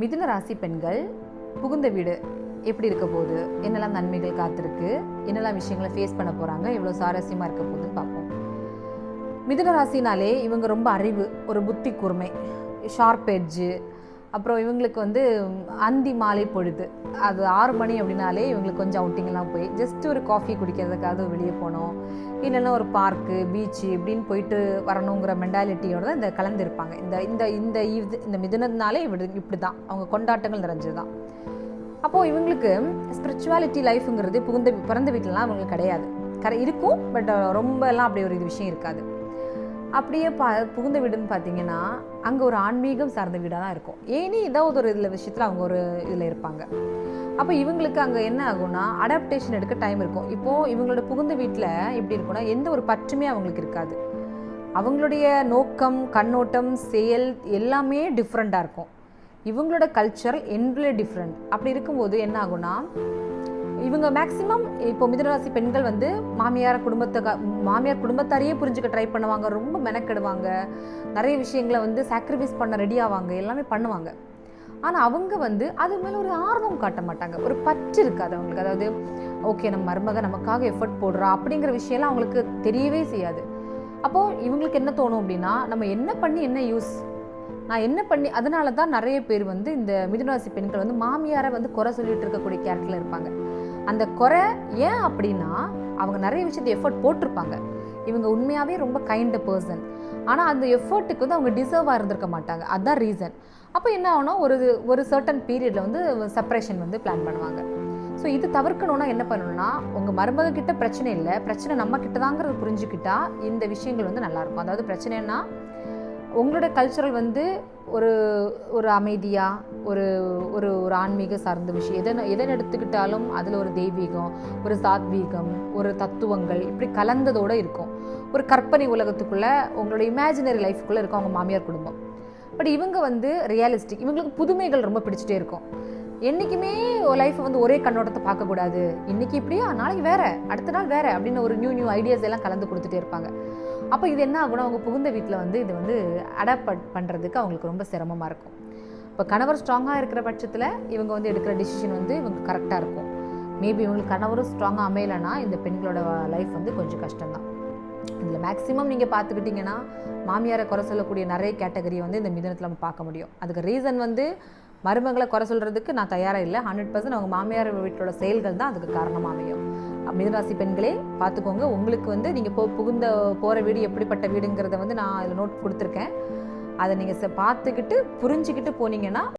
மிதுன ராசி பெண்கள் புகுந்த வீடு எப்படி இருக்க போகுது, என்னெல்லாம் நன்மைகள் காத்திருக்கு, என்னெல்லாம் விஷயங்களை ஃபேஸ் பண்ண போகிறாங்க, எவ்வளோ சுவாரஸ்யமாக இருக்க போகுதுன்னு பார்ப்போம். மிதுன ராசினாலே இவங்க ரொம்ப அறிவு, ஒரு புத்தி கூர்மை, ஷார்ப் எட்ஜு. அப்புறம் இவங்களுக்கு அந்தி மாலை பொழுது, அது 6 மணி அப்படின்னாலே இவங்களுக்கு கொஞ்சம் அவுட்டிங்கெல்லாம் போய் ஜஸ்ட் ஒரு காஃபி குடிக்கிறதுக்காக வெளியே போனோம், இல்லைன்னா ஒரு பார்க்கு பீச்சு இப்படின்னு போயிட்டு வரணுங்கிற மென்டாலிட்டியோட தான் இந்த கலந்துருப்பாங்க. இந்த இந்த இந்த இது இந்த மிதுனத்தினாலே இப்படி தான் அவங்க கொண்டாட்டங்கள் நிறைஞ்சது தான். அப்போது இவங்களுக்கு ஸ்பிரிச்சுவாலிட்டி லைஃபுங்கிறது பிறந்த வீட்டிலலாம் அவங்களுக்கு கிடையாது. இருக்கும், பட் ரொம்ப எல்லாம் அப்படி ஒரு இது விஷயம் இருக்காது. அப்படியே புகுந்த வீடுன்னு பார்த்தீங்கன்னா அங்கே ஒரு ஆன்மீகம் சார்ந்த வீடாக தான் இருக்கும். ஏனி ஏதாவது ஒரு இதில் விஷயத்தில் அவங்க ஒரு இதில் இருப்பாங்க. அப்போ இவங்களுக்கு அங்கே என்ன ஆகும்னா அடாப்டேஷன் எடுக்க டைம் இருக்கும். இப்போது இவங்களோட புகுந்த வீட்டில் எப்படி இருக்குன்னா எந்த ஒரு பற்றுமே அவங்களுக்கு இருக்காது. அவங்களுடைய நோக்கம், கண்ணோட்டம், செயல் எல்லாமே டிஃப்ரெண்ட்டாக இருக்கும். இவங்களோட கல்ச்சர் என்ட்லே டிஃப்ரெண்ட். அப்படி இருக்கும்போது என்ன ஆகும்னா இவங்க மேக்ஸிமம் இப்போ மிதுனராசி பெண்கள் மாமியார் குடும்பத்தாரையே புரிஞ்சுக்க ட்ரை பண்ணுவாங்க, ரொம்ப மெனக்கெடுவாங்க, நிறைய விஷயங்களை சாக்ரிஃபைஸ் பண்ண ரெடி ஆவாங்க, எல்லாமே பண்ணுவாங்க. ஆனால் அவங்க அது மேலே ஒரு ஆர்வம் காட்ட மாட்டாங்க, ஒரு பற்று இருக்காது அவங்களுக்கு. அதாவது ஓகே நம்ம மருமக நமக்காக எஃபர்ட் போடுறா அப்படிங்கிற விஷயம்லாம் அவங்களுக்கு தெரியவே செய்யாது. அப்போது இவங்களுக்கு என்ன தோணும் அப்படின்னா நம்ம என்ன பண்ணி என்ன யூஸ், நான் என்ன பண்ணி. அதனால தான் நிறைய பேர் இந்த மிதுனராசி பெண்கள் மாமியாரை குறை சொல்லிட்டு இருக்கக்கூடிய கேரக்டரில் இருப்பாங்க. அந்த குறை ஏன் அப்படின்னா அவங்க நிறைய விஷயத்தை எஃபர்ட் போட்டிருப்பாங்க. இவங்க உண்மையாகவே ரொம்ப கைண்ட் பர்சன், ஆனால் அந்த எஃபர்ட்டுக்கு அவங்க டிசர்வாக இருந்திருக்க மாட்டாங்க. அதுதான் ரீசன். அப்போ என்ன ஆகும்னா ஒரு சர்டன் பீரியடில் செப்பரேஷன் பிளான் பண்ணுவாங்க. ஸோ இது தவிர்க்கணும்னா என்ன பண்ணணும்னா உங்கள் மருமக கிட்ட பிரச்சனை இல்லை, பிரச்சனை நம்ம கிட்ட தாங்கிறது புரிஞ்சுக்கிட்டா இந்த விஷயங்கள் நல்லாயிருக்கும். அதாவது பிரச்சனைன்னா உங்களோட கல்ச்சரல் ஒரு ஒரு அமைதியாக ஒரு ஒரு ஒரு ஆன்மீக சார்ந்த விஷயம் எதை எடுத்துக்கிட்டாலும் அதில் ஒரு தெய்வீகம், ஒரு சாத்வீகம், ஒரு தத்துவங்கள் இப்படி கலந்ததோடு இருக்கும். ஒரு கற்பனை உலகத்துக்குள்ளே உங்களோட இமேஜினரி லைஃப்குள்ளே இருக்கும் அவங்க மாமியார் குடும்பம். பட் இவங்க ரியலிஸ்டிக், இவங்களுக்கு புதுமைகள் ரொம்ப பிடிச்சிட்டே இருக்கும். என்றைக்குமே லைஃப்பை ஒரே கண்ணோட்டத்தை பார்க்கக்கூடாது, இன்றைக்கி இப்படியா நாளைக்கு வேறு, அடுத்த நாள் வேறு அப்படின்னு ஒரு நியூ ஐடியாஸ் எல்லாம் கலந்து கொடுத்துட்டே இருப்பாங்க. அப்போ இது என்ன ஆகும்னா அவங்க புகுந்த வீட்டில் இது அடாப்ட் பண்ணுறதுக்கு அவங்களுக்கு ரொம்ப சிரமமாக இருக்கும். இப்போ கணவர் ஸ்ட்ராங்காக இருக்கிற பட்சத்தில் இவங்க எடுக்கிற டிசிஷன் இவங்க கரெக்டாக இருக்கும். மேபி இவங்களுக்கு கணவரும் ஸ்ட்ராங்காக அமையலைன்னா இந்த பெண்களோட லைஃப் கொஞ்சம் கஷ்டம்தான். இதில் மேக்ஸிமம் நீங்கள் பார்த்துக்கிட்டிங்கன்னா மாமியாரை குறை சொல்லக்கூடிய நிறைய கேட்டகரி இந்த மிதுனத்தில் நம்ம பார்க்க முடியும். அதுக்கு ரீசன் மருமகளை குறை சொல்கிறதுக்கு நான் தயாராக இல்லை. 100% அவங்க மாமியார் வீட்டோட செயல்கள் தான் அதுக்கு காரணமாக அமையும். மிதுனராசி பெண்களே பார்த்துக்கோங்க. உங்களுக்கு நீங்கள் போகிற வீடு எப்படிப்பட்ட வீடுங்கிறத நான் அதில் நோட் கொடுத்துருக்கேன். அதை நீங்கள் பார்த்துக்கிட்டு புரிஞ்சுக்கிட்டு போனீங்கன்னா